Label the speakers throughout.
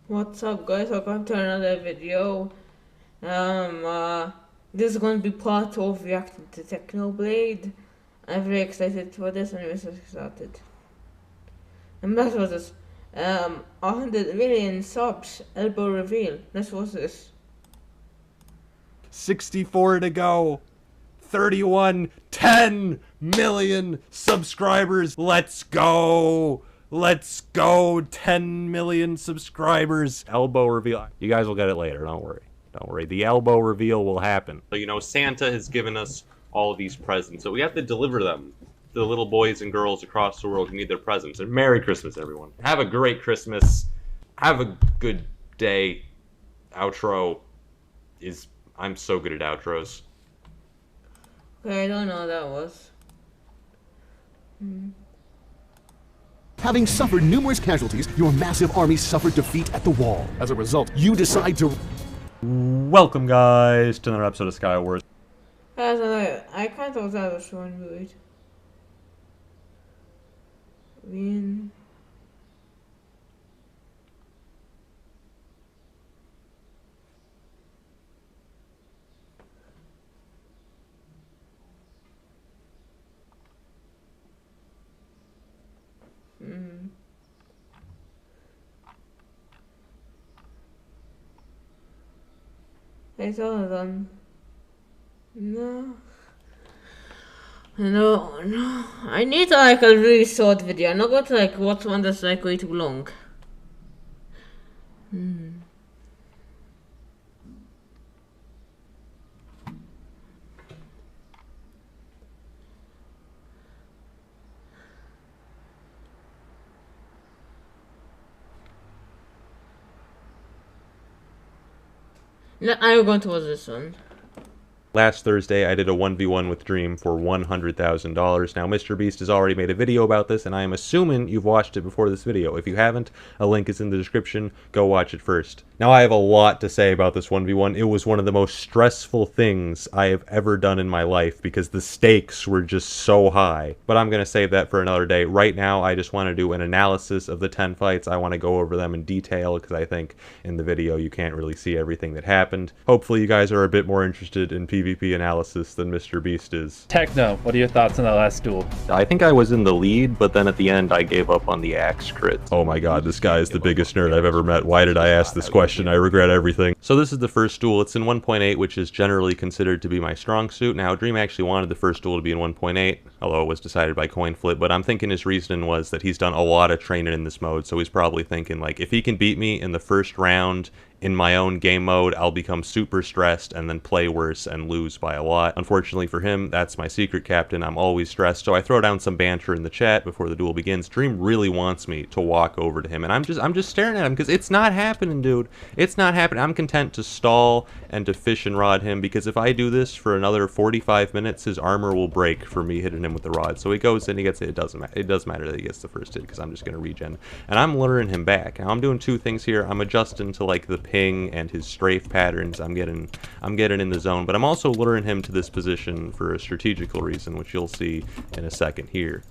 Speaker 1: What's up, guys? Welcome to another video. This is going to be part 2 of reacting to Technoblade. I'm very excited for this, and we're so excited. And that was this. 100 million subs, elbow reveal. Let's watch this.
Speaker 2: 64 to go. 31, 10 million subscribers. Let's go. Let's go. 10 million subscribers. Elbow reveal. You guys will get it later. Don't worry. Don't worry. The elbow reveal will happen. So, you know, Santa has given us all of these presents, so we have to deliver them to the little boys and girls across the world who need their presents. And Merry Christmas, everyone. Have a great Christmas. Have a good day. Outro is... I'm so good at outros.
Speaker 1: Okay, I don't know what that was.
Speaker 3: Having suffered numerous casualties, your massive army suffered defeat at the wall. As a result, you decide to...
Speaker 2: Welcome, guys, to another episode of Skywars.
Speaker 1: I can't tell that was one good. Win. It's all done. No. No. I need like a really short video. I'm not going to like watch one that's like way too long. No, I'm going to watch this one.
Speaker 2: Last Thursday, I did a 1v1 with Dream for $100,000. Now, Mr. Beast has already made a video about this, and I am assuming you've watched it before this video. If you haven't, a link is in the description. Go watch it first. Now, I have a lot to say about this 1v1. It was one of the most stressful things I have ever done in my life because the stakes were just so high. But I'm going to save that for another day. Right now, I just want to do an analysis of the 10 fights. I want to go over them in detail because I think in the video you can't really see everything that happened. Hopefully, you guys are a bit more interested in PvP analysis than Mr. Beast is.
Speaker 4: Techno, what are your thoughts on that last duel?
Speaker 2: I think I was in the lead, but then at the end I gave up on the axe crit. Oh my god, this guy is the biggest nerd I've ever met. Why did I ask this question? I regret everything. So this is the first duel. It's in 1.8, which is generally considered to be my strong suit. Now, Dream actually wanted the first duel to be in 1.8, although it was decided by coin flip, but I'm thinking his reasoning was that he's done a lot of training in this mode, so he's probably thinking, like, if he can beat me in the first round in my own game mode, I'll become super stressed and then play worse and lose by a lot. Unfortunately for him, that's my secret captain. I'm always stressed, so I throw down some banter in the chat before the duel begins. Dream really wants me to walk over to him, and I'm just staring at him because it's not happening, dude. It's not happening. I'm content to stall and to fish and rod him because if I do this for another 45 minutes, his armor will break for me hitting him with the rod. So he goes in, he gets it. It doesn't matter. It does matter that he gets the first hit because I'm just gonna regen, and I'm luring him back. Now I'm doing two things here. I'm adjusting to like the ping and his strafe patterns. I'm getting in the zone, but I'm also luring him to this position for a strategical reason, which you'll see in a second here.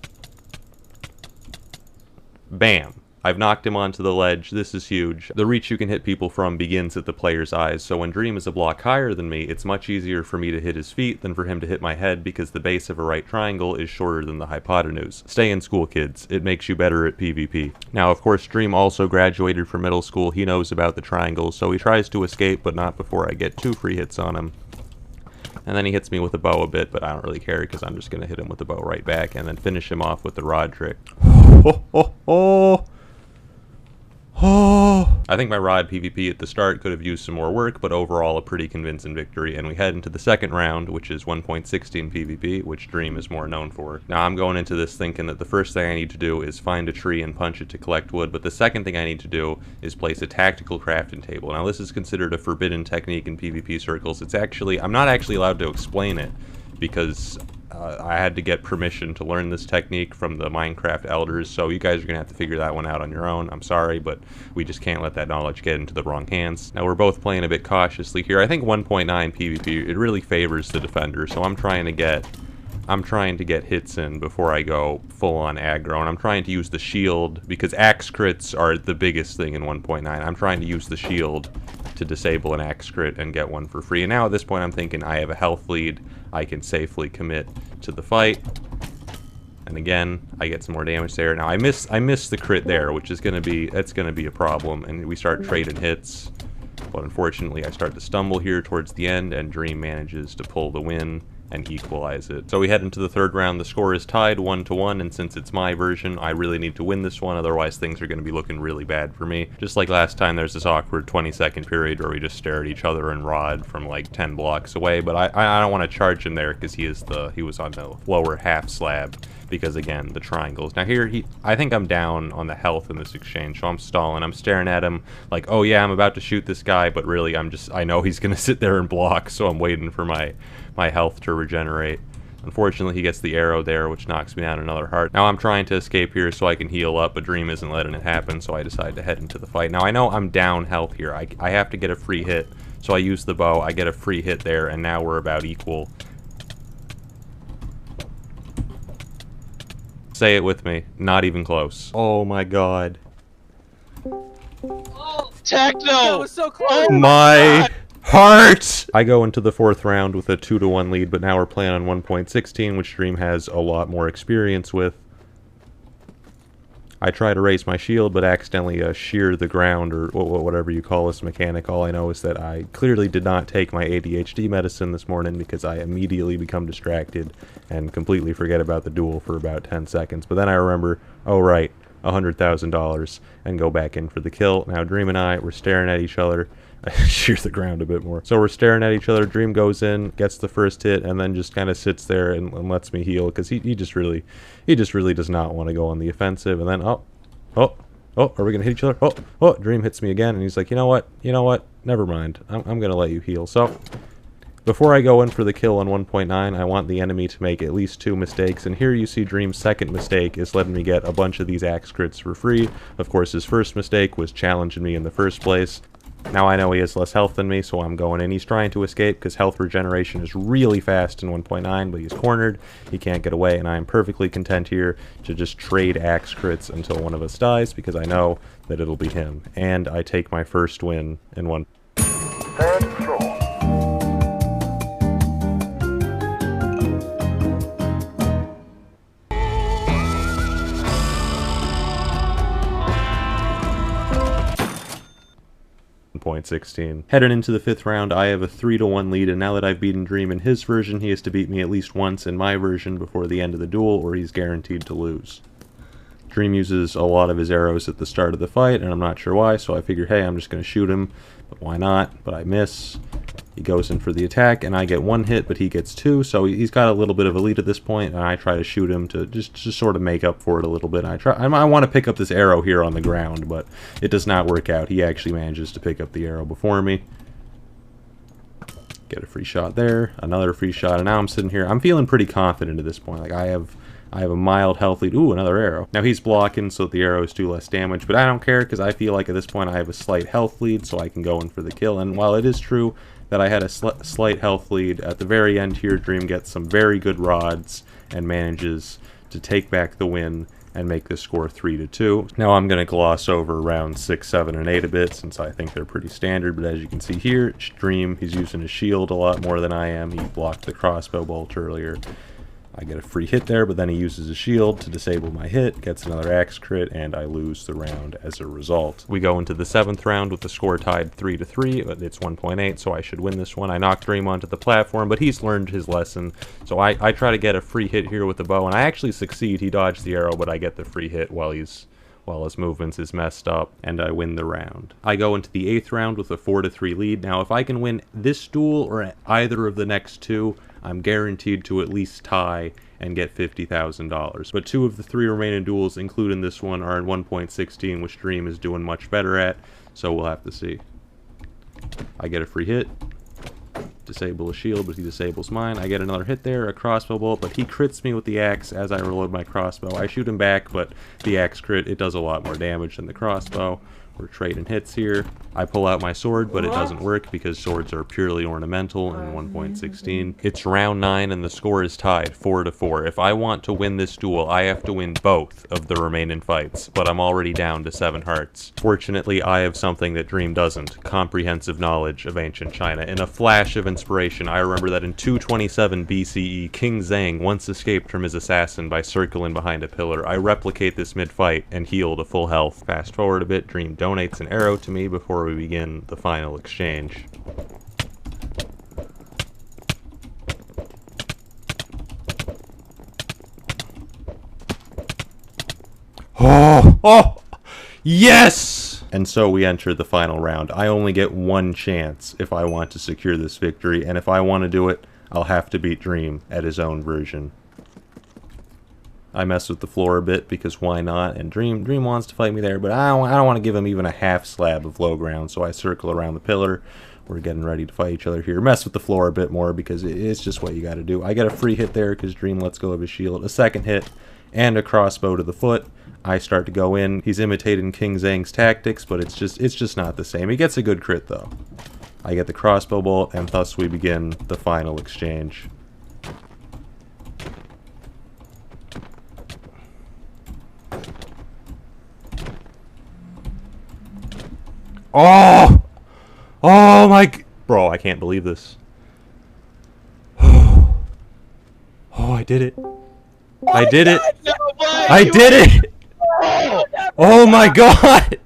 Speaker 2: Bam. I've knocked him onto the ledge. This is huge. The reach you can hit people from begins at the player's eyes, so when Dream is a block higher than me, it's much easier for me to hit his feet than for him to hit my head because the base of a right triangle is shorter than the hypotenuse. Stay in school, kids. It makes you better at PvP. Now, of course, Dream also graduated from middle school. He knows about the triangles, so he tries to escape, but not before I get 2 free hits on him. And then he hits me with a bow a bit, but I don't really care because I'm just going to hit him with the bow right back and then finish him off with the rod trick. I think my rod PvP at the start could have used some more work, but overall a pretty convincing victory, and we head into the second round, which is 1.16 PvP, which Dream is more known for. Now I'm going into this thinking that the first thing I need to do is find a tree and punch it to collect wood, but the second thing I need to do is place a tactical crafting table. Now this is considered a forbidden technique in PvP circles. It's actually, I'm not actually allowed to explain it, because I had to get permission to learn this technique from the Minecraft elders, so you guys are going to have to figure that one out on your own. I'm sorry, but we just can't let that knowledge get into the wrong hands. Now, we're both playing a bit cautiously here. I think 1.9 PvP, it really favors the defender, so I'm trying to get I'm trying to get hits in before I go full-on aggro, and I'm trying to use the shield, because axe crits are the biggest thing in 1.9. I'm trying to use the shield to disable an axe crit and get one for free. And now at this point I'm thinking I have a health lead, I can safely commit to the fight. And again, I get some more damage there. Now I miss the crit there, which is gonna be a problem, and we start trading hits. But unfortunately I start to stumble here towards the end, and Dream manages to pull the win and equalize it. So we head into the third round. The score is tied 1-1, and since it's my version, I really need to win this one, otherwise things are going to be looking really bad for me. Just like last time, there's this awkward 20-second period where we just stare at each other and Rod from like 10 blocks away, but I don't want to charge him there because he was on the lower half slab, because again, the triangles. Now here, I think I'm down on the health in this exchange, so I'm stalling. I'm staring at him like, oh yeah, I'm about to shoot this guy, but really I know he's going to sit there and block, so I'm waiting for my health to regenerate. Unfortunately, he gets the arrow there, which knocks me down another heart. Now I'm trying to escape here so I can heal up, but Dream isn't letting it happen, so I decide to head into the fight. Now I know I'm down health here. I have to get a free hit, so I use the bow. I get a free hit there, and now we're about equal. Say it with me. Not even close. Oh my god.
Speaker 5: Oh, Techno! That was so close!
Speaker 2: Oh my heart! I go into the fourth round with a 2-1 lead, but now we're playing on 1.16, which Dream has a lot more experience with. I try to raise my shield, but accidentally shear the ground, or whatever you call this mechanic. All I know is that I clearly did not take my ADHD medicine this morning, because I immediately become distracted and completely forget about the duel for about 10 seconds. But then I remember, oh right, $100,000, and go back in for the kill. Now Dream and I, we're staring at each other. I shear the ground a bit more. So we're staring at each other. Dream goes in, gets the first hit, and then just kind of sits there and lets me heal, because he just really does not want to go on the offensive. And then are we gonna hit each other? Dream hits me again, and he's like, you know what, never mind, I'm gonna let you heal. So before I go in for the kill on 1.9, I want the enemy to make at least 2 mistakes, and here you see Dream's second mistake is letting me get a bunch of these axe crits for free. Of course, his first mistake was challenging me in the first place. Now I know he has less health than me, so I'm going in. He's trying to escape because health regeneration is really fast in 1.9, but he's cornered. He can't get away, and I am perfectly content here to just trade axe crits until one of us dies, because I know that it'll be him. And I take my first win in one.
Speaker 6: Third draw.
Speaker 2: 1.16. Heading into the 5th round, I have a 3-1 lead, and now that I've beaten Dream in his version, he has to beat me at least once in my version before the end of the duel, or he's guaranteed to lose. Dream uses a lot of his arrows at the start of the fight, and I'm not sure why, so I figure, hey, I'm just going to shoot him, but why not? But I miss. He goes in for the attack, and I get 1 hit, but he gets 2, so he's got a little bit of a lead at this point, and I try to shoot him to just sort of make up for it a little bit. I want to pick up this arrow here on the ground, but it does not work out. He actually manages to pick up the arrow before me. Get a free shot there, another free shot, and now I'm sitting here. I'm feeling pretty confident at this point. Like, I have a mild health lead. Ooh, another arrow. Now he's blocking, so the arrows do less damage, but I don't care, because I feel like at this point I have a slight health lead, so I can go in for the kill. And while it is true that I had a slight health lead, at the very end here, Dream gets some very good rods and manages to take back the win and make the score 3-2. Now I'm going to gloss over rounds 6, 7, and 8 a bit, since I think they're pretty standard, but as you can see here, Dream, he's using his shield a lot more than I am. He blocked the crossbow bolt earlier. I get a free hit there, but then he uses his shield to disable my hit, gets another axe crit, and I lose the round as a result. We go into the 7th round with the score tied 3-3, but it's 1.8, so I should win this one. I knock Dream onto the platform, but he's learned his lesson, so I try to get a free hit here with the bow, and I actually succeed. He dodged the arrow, but I get the free hit while his movements is messed up, and I win the round. I go into the 8th round with a 4-3 lead. Now, if I can win this duel or either of the next 2, I'm guaranteed to at least tie and get $50,000. But 2 of the 3 remaining duels, including this one, are in 1.16, which Dream is doing much better at, so we'll have to see. I get a free hit, disable a shield, but he disables mine. I get another hit there, a crossbow bolt, but he crits me with the axe as I reload my crossbow. I shoot him back, but the axe crit, it does a lot more damage than the crossbow. We're trading hits here. I pull out my sword, but it doesn't work because swords are purely ornamental in 1.16. It's round 9 and the score is tied 4-4. If I want to win this duel, I have to win both of the remaining fights, but I'm already down to 7 hearts. Fortunately, I have something that Dream doesn't: comprehensive knowledge of ancient China. In a flash of inspiration, I remember that in 227 BCE, King Zhang once escaped from his assassin by circling behind a pillar. I replicate this mid-fight and heal to full health. Fast forward a bit, Dream donates an arrow to me before we begin the final exchange. Oh! Yes! And so we enter the final round. I only get one chance if I want to secure this victory, and if I want to do it, I'll have to beat Dream at his own version. I mess with the floor a bit because why not? And Dream wants to fight me there, but I don't want to give him even a half slab of low ground, so I circle around the pillar. We're getting ready to fight each other here. Mess with the floor a bit more because it's just what you got to do. I get a free hit there because Dream lets go of his shield. A second hit and a crossbow to the foot. I start to go in. He's imitating King Zhang's tactics, but it's just not the same. He gets a good crit though. I get the crossbow bolt, and thus we begin the final exchange. Oh! Oh my... Bro, I can't believe this. Oh, I did it. I did it. I did it! Oh my god!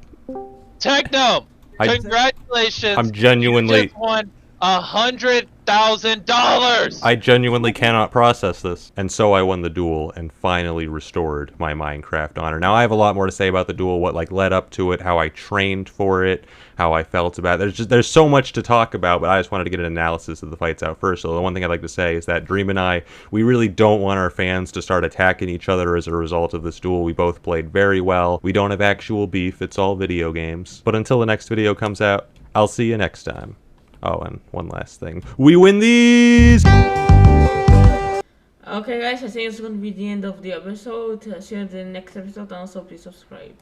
Speaker 5: Techno, congratulations.
Speaker 2: I'm genuinely...
Speaker 5: You just won $100,000.
Speaker 2: I genuinely cannot process this. And so I won the duel and finally restored my Minecraft honor. Now I have a lot more to say about the duel, what like led up to it, how I trained for it, how I felt about it. There's so much to talk about, but I just wanted to get an analysis of the fights out first. So the one thing I'd like to say is that Dream and I, we really don't want our fans to start attacking each other as a result of this duel. We both played very well. We don't have actual beef. It's all video games. But until the next video comes out, I'll see you next time. Oh, and one last thing. We win these!
Speaker 1: Okay guys, I think it's going to be the end of the episode. See you in the next episode, and also please subscribe.